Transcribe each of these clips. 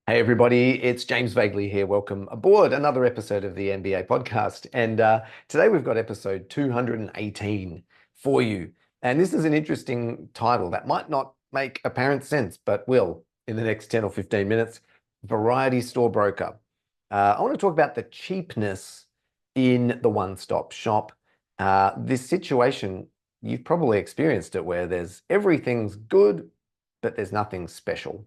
Hey everybody, it's James Vagley here. Welcome aboard another episode of the MBA podcast. And today we've got episode 218 for you. And this is an interesting title that might not make apparent sense, but will in the next 10 or 15 minutes. Variety store broker. I want to talk about the cheapness in the one-stop shop. This situation, you've probably experienced it where everything's good, but there's nothing special.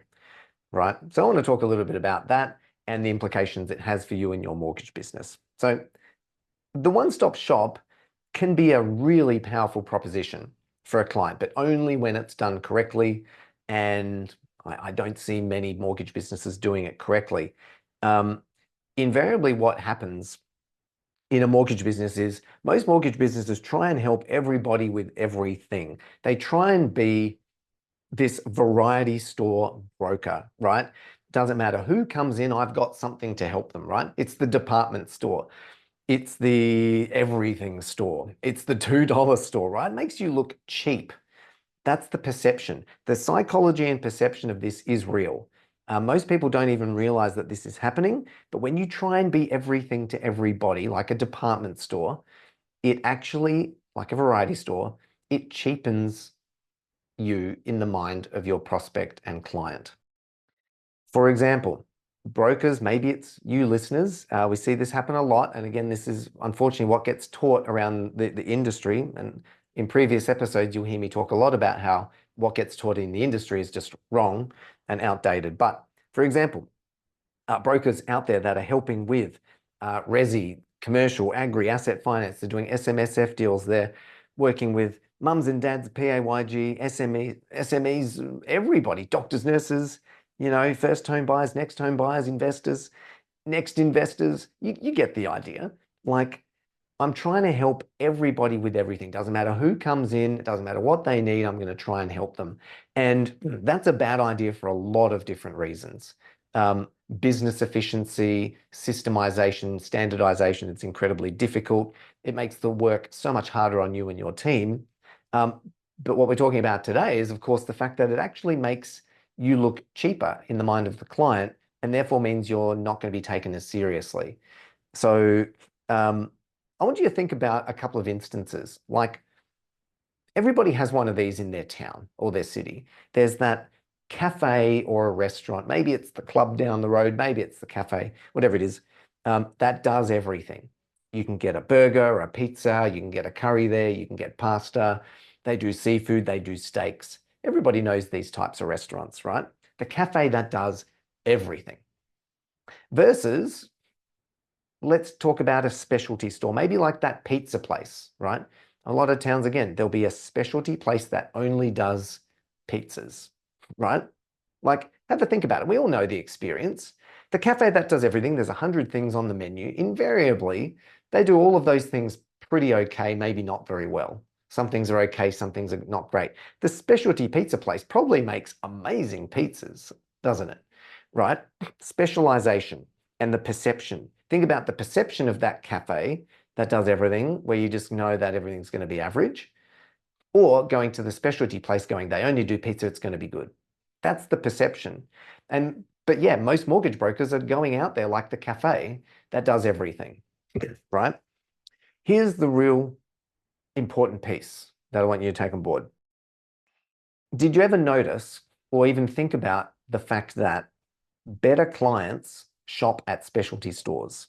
Right? So I want to talk a little bit about that and the implications it has for you in your mortgage business. So the one-stop shop can be a really powerful proposition for a client, but only when it's done correctly. And I don't see many mortgage businesses doing it correctly. Invariably, what happens in a mortgage business is most mortgage businesses try and help everybody with everything. They try and be this variety store broker, right? Doesn't matter who comes in, I've got something to help them, right? It's the department store. It's the everything store. It's the $2 store, right? It makes you look cheap. That's the perception. The psychology and perception of this is real. Most people don't even realize that this is happening, but when you try and be everything to everybody, like a department store, it actually, like a variety store, it cheapens you in the mind of your prospect and client. For example, brokers, maybe it's you listeners, we see this happen a lot. And again, this is unfortunately what gets taught around the industry. And in previous episodes, you'll hear me talk a lot about how what gets taught in the industry is just wrong and outdated. But for example, brokers out there that are helping with resi, commercial, agri, asset finance, they're doing SMSF deals, they're working with mums and dads, PAYG, SMEs, everybody, doctors, nurses, first home buyers, next home buyers, investors, next investors. You get the idea. Like, I'm trying to help everybody with everything. Doesn't matter who comes in, it doesn't matter what they need, I'm going to try and help them. And that's a bad idea for a lot of different reasons. Business efficiency, systemization, standardization, it's incredibly difficult. It makes the work so much harder on you and your team. But what we're talking about today is, of course, the fact that it actually makes you look cheaper in the mind of the client and therefore means you're not going to be taken as seriously. So I want you to think about a couple of instances. Like, everybody has one of these in their town or their city. There's that cafe or a restaurant. Maybe it's the club down the road. Maybe it's the cafe, whatever it is, that does everything. You can get a burger or a pizza. You can get a curry there. You can get pasta. They do seafood. They do steaks. Everybody knows these types of restaurants, right? The cafe that does everything. Versus, let's talk about a specialty store, maybe like that pizza place, right? A lot of towns, again, there'll be a specialty place that only does pizzas, right? Like, have a think about it. We all know the experience. The cafe that does everything, there's 100 things on the menu. Invariably, they do all of those things pretty okay, maybe not very well. Some things are okay, some things are not great. The specialty pizza place probably makes amazing pizzas, doesn't it? Right? Specialization and the perception. Think about the perception of that cafe that does everything, where you just know that everything's going to be average, or going to the specialty place going, they only do pizza, it's going to be good. That's the perception. But yeah, most mortgage brokers are going out there like the cafe that does everything, right? Here's the real important piece that I want you to take on board. Did you ever notice or even think about the fact that better clients shop at specialty stores?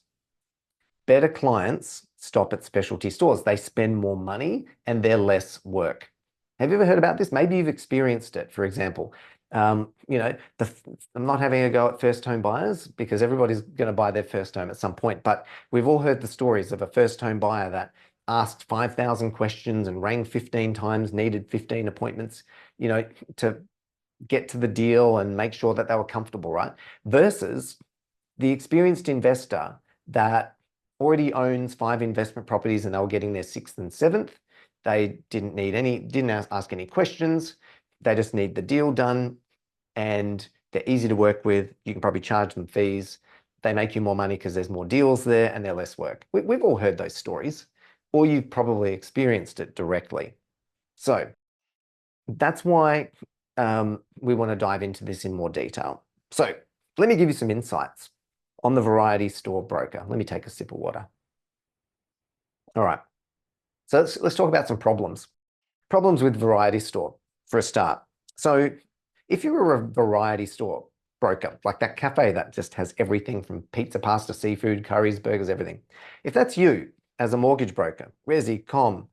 Better clients stop at specialty stores. They spend more money and they're less work. Have you ever heard about this? Maybe you've experienced it, for example. I'm not having a go at first home buyers because everybody's going to buy their first home at some point. But we've all heard the stories of a first home buyer that asked 5,000 questions and rang 15 times, needed 15 appointments, to get to the deal and make sure that they were comfortable, right? Versus the experienced investor that already owns 5 investment properties and they were getting their 6th and 7th. They didn't ask any questions. They just need the deal done and they're easy to work with. You can probably charge them fees. They make you more money because there's more deals there and they're less work. We've all heard those stories, or you've probably experienced it directly. So that's why we want to dive into this in more detail. So let me give you some insights on the variety store broker. Let me take a sip of water. All right. So let's talk about some problems. Problems with variety store for a start. So if you're a variety store broker, like that cafe that just has everything from pizza, pasta, seafood, curries, burgers, everything. If that's you as a mortgage broker, resi, com,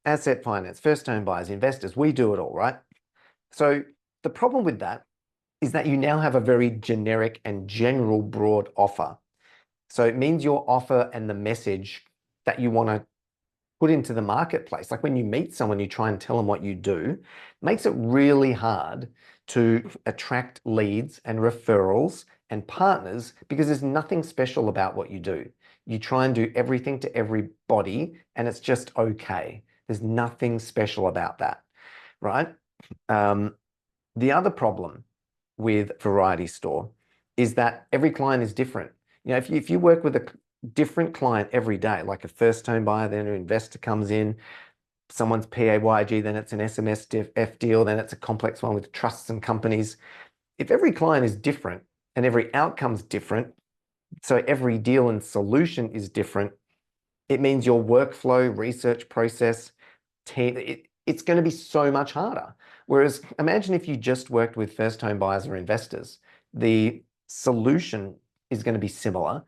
asset finance, first home buyers, investors, we do it all, right? So the problem with that is that you now have a very generic and general broad offer. So it means your offer and the message that you want to put into the marketplace, like when you meet someone, you try and tell them what you do, makes it really hard to attract leads and referrals and partners because there's nothing special about what you do. You try and do everything to everybody and it's just okay. There's nothing special about that, right? The other problem with variety store is that every client is different. You know, if you work with a different client every day, like a first home buyer, then an investor comes in, someone's PAYG, then it's an SMSF deal, then it's a complex one with trusts and companies. If every client is different and every outcome's different, so every deal and solution is different, it means your workflow, research process, team, it's going to be so much harder. Whereas imagine if you just worked with first home buyers or investors, the solution is going to be similar.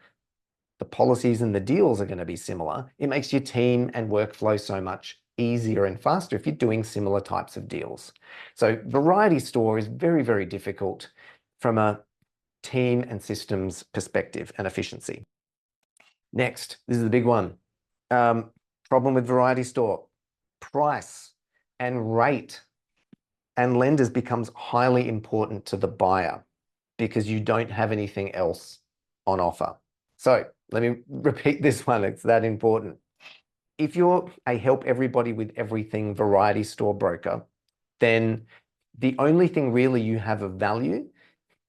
The policies and the deals are going to be similar. It makes your team and workflow so much easier and faster if you're doing similar types of deals. So variety store is very, very difficult from a team and systems perspective and efficiency. Next, this is the big one. Problem with variety store, price and rate and lenders becomes highly important to the buyer because you don't have anything else on offer. So let me repeat this one, it's that important. If you're a help everybody with everything variety store broker, then the only thing really you have of value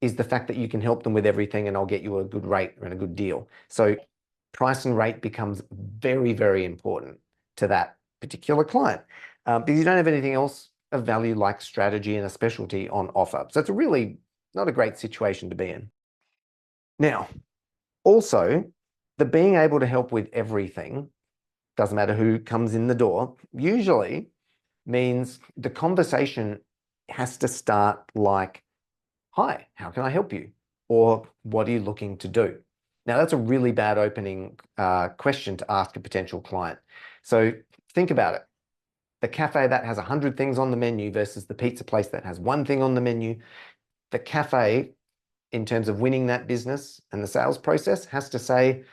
is the fact that you can help them with everything and I'll get you a good rate and a good deal. So price and rate becomes very, very important to that particular client because you don't have anything else of value like strategy and a specialty on offer. So it's really not a great situation to be in. Now, also, the being able to help with everything, doesn't matter who comes in the door, usually means the conversation has to start like, hi, how can I help you? Or what are you looking to do? Now, that's a really bad opening question to ask a potential client. So think about it. The cafe that has 100 things on the menu versus the pizza place that has one thing on the menu. The cafe, in terms of winning that business and the sales process, has to say,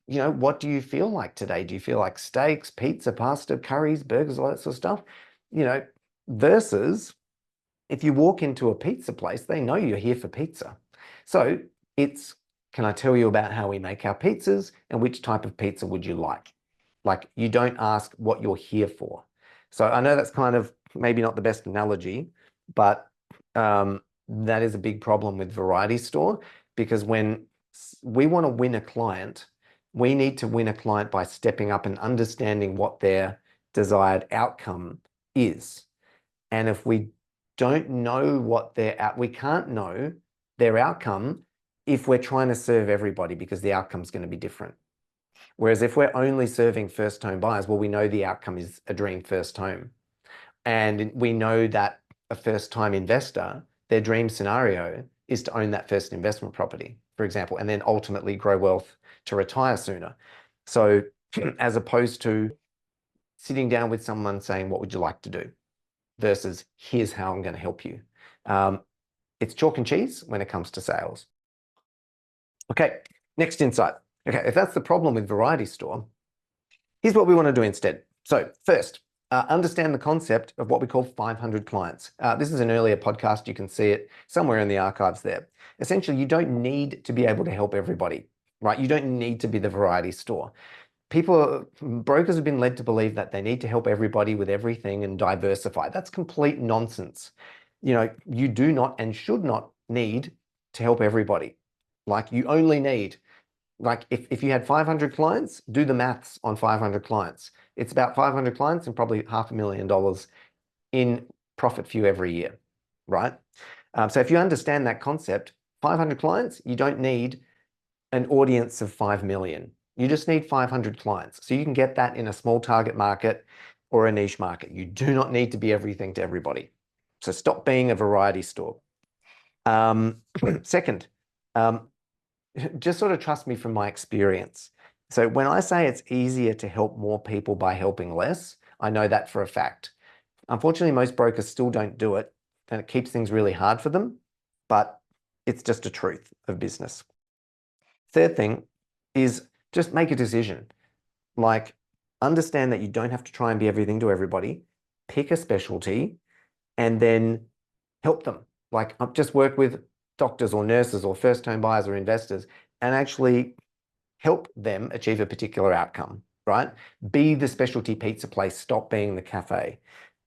you know, what do you feel like today? Do you feel like steaks, pizza, pasta, curries, burgers, all that sort of stuff? You know, versus if you walk into a pizza place, they know you're here for pizza. So it's, can I tell you about how we make our pizzas and which type of pizza would you like? Like you don't ask what you're here for. So I know that's kind of maybe not the best analogy, but that is a big problem with variety store because when we want to win a client, we need to win a client by stepping up and understanding what their desired outcome is. And if we don't know what we can't know their outcome if we're trying to serve everybody because the outcome's going to be different. Whereas if we're only serving first home buyers, well, we know the outcome is a dream first home. And we know that a first time investor, their dream scenario is to own that first investment property, for example, and then ultimately grow wealth to retire sooner. So as opposed to sitting down with someone saying, what would you like to do? Versus here's how I'm going to help you. It's chalk and cheese when it comes to sales. Okay, next insight. Okay, if that's the problem with variety store, here's what we want to do instead. So first, understand the concept of what we call 500 clients. This is an earlier podcast. You can see it somewhere in the archives there. Essentially, you don't need to be able to help everybody, right? You don't need to be the variety store. Brokers have been led to believe that they need to help everybody with everything and diversify. That's complete nonsense. You know, you do not and should not need to help everybody. Like you only need, like if you had 500 clients, do the maths on 500 clients. It's about 500 clients and probably $500,000 in profit for you every year, right? So if you understand that concept, 500 clients, you don't need an audience of 5 million. You just need 500 clients. So you can get that in a small target market or a niche market. You do not need to be everything to everybody. So stop being a variety store. Second, just sort of trust me from my experience. So when I say it's easier to help more people by helping less, I know that for a fact. Unfortunately, most brokers still don't do it, and it keeps things really hard for them, but it's just a truth of business. Third thing is just make a decision. Like, understand that you don't have to try and be everything to everybody. Pick a specialty and then help them. Like, I've just worked with doctors or nurses or first-time buyers or investors and actually help them achieve a particular outcome, right? Be the specialty pizza place, stop being the cafe.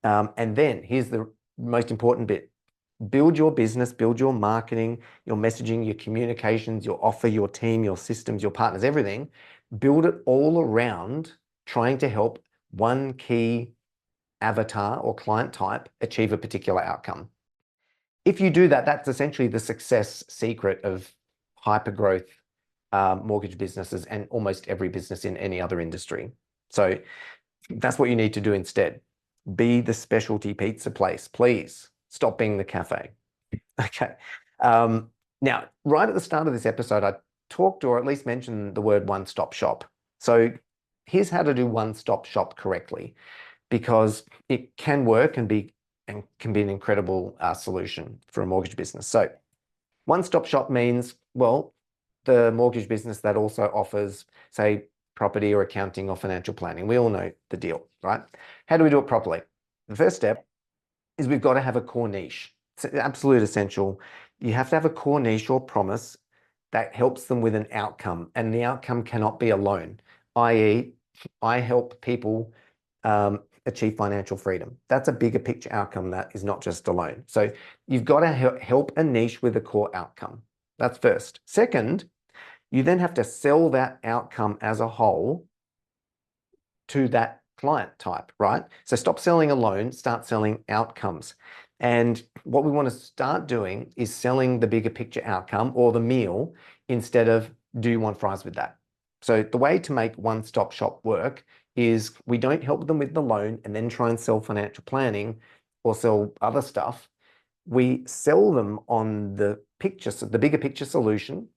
And then here's the most important bit. Build your business, build your marketing, your messaging, your communications, your offer, your team, your systems, your partners, everything. Build it all around trying to help one key avatar or client type achieve a particular outcome. If you do that, that's essentially the success secret of hyper-growth mortgage businesses and almost every business in any other industry. So that's what you need to do instead. Be the specialty pizza place, please. Stop being the cafe. Okay. Now, right at the start of this episode, I talked or at least mentioned the word one-stop shop. So here's how to do one-stop shop correctly, because it can work and can be an incredible solution for a mortgage business. So one-stop shop means, well, the mortgage business that also offers, say, property or accounting or financial planning. We all know the deal, right? How do we do it properly? The first step is we've got to have a core niche. It's absolute essential. You have to have a core niche or promise that helps them with an outcome, and the outcome cannot be a loan, i.e., I help people achieve financial freedom. That's a bigger picture outcome that is not just a loan. So you've got to help a niche with a core outcome. That's first. Second, you then have to sell that outcome as a whole to that client type, right? So stop selling a loan, start selling outcomes. And what we want to start doing is selling the bigger picture outcome or the meal instead of, do you want fries with that? So the way to make one-stop shop work is we don't help them with the loan and then try and sell financial planning or sell other stuff. We sell them on the picture, so the bigger picture solution,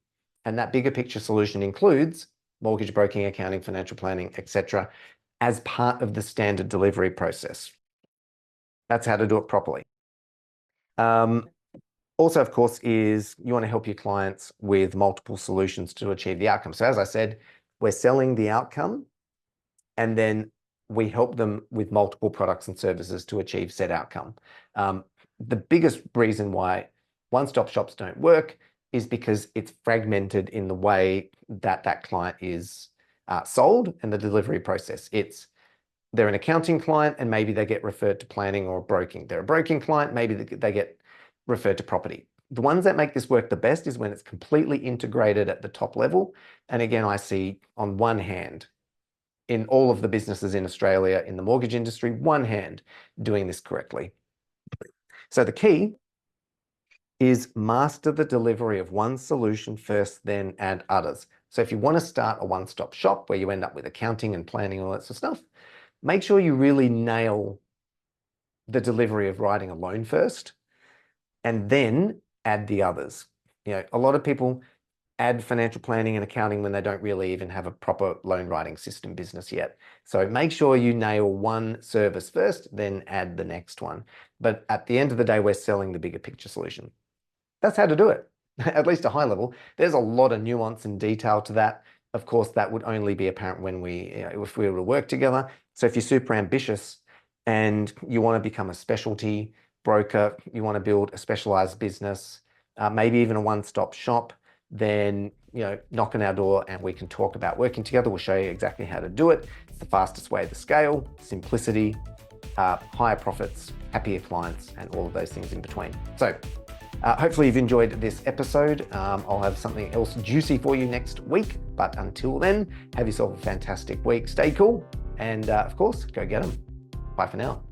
and that bigger picture solution includes mortgage broking, accounting, financial planning, etc., as part of the standard delivery process. That's how to do it properly. Also, of course, is you want to help your clients with multiple solutions to achieve the outcome. So as I said, we're selling the outcome, and then we help them with multiple products and services to achieve said outcome. The biggest reason why one-stop shops don't work is because it's fragmented in the way that that client is sold and the delivery process. They're an accounting client and maybe they get referred to planning or broking. They're a broking client, maybe they get referred to property. The ones that make this work the best is when it's completely integrated at the top level. And again, I see on one hand, in all of the businesses in Australia in the mortgage industry, one hand doing this correctly. So the key is master the delivery of one solution first, then add others. So if you want to start a one-stop shop where you end up with accounting and planning and all that sort of stuff, make sure you really nail the delivery of writing a loan first and then add the others. You know, a lot of people add financial planning and accounting when they don't really even have a proper loan writing system business yet. So make sure you nail one service first, then add the next one. But at the end of the day, we're selling the bigger picture solution. That's how to do it, at least a high level. There's a lot of nuance and detail to that. Of course, that would only be apparent when if we were to work together. So if you're super ambitious and you want to become a specialty broker, you want to build a specialized business, maybe even a one-stop shop, then knock on our door and we can talk about working together. We'll show you exactly how to do it. It's the fastest way to scale, simplicity, higher profits, happier clients, and all of those things in between. So hopefully you've enjoyed this episode. I'll have something else juicy for you next week. But until then, have yourself a fantastic week. Stay cool. And of course, go get them. Bye for now.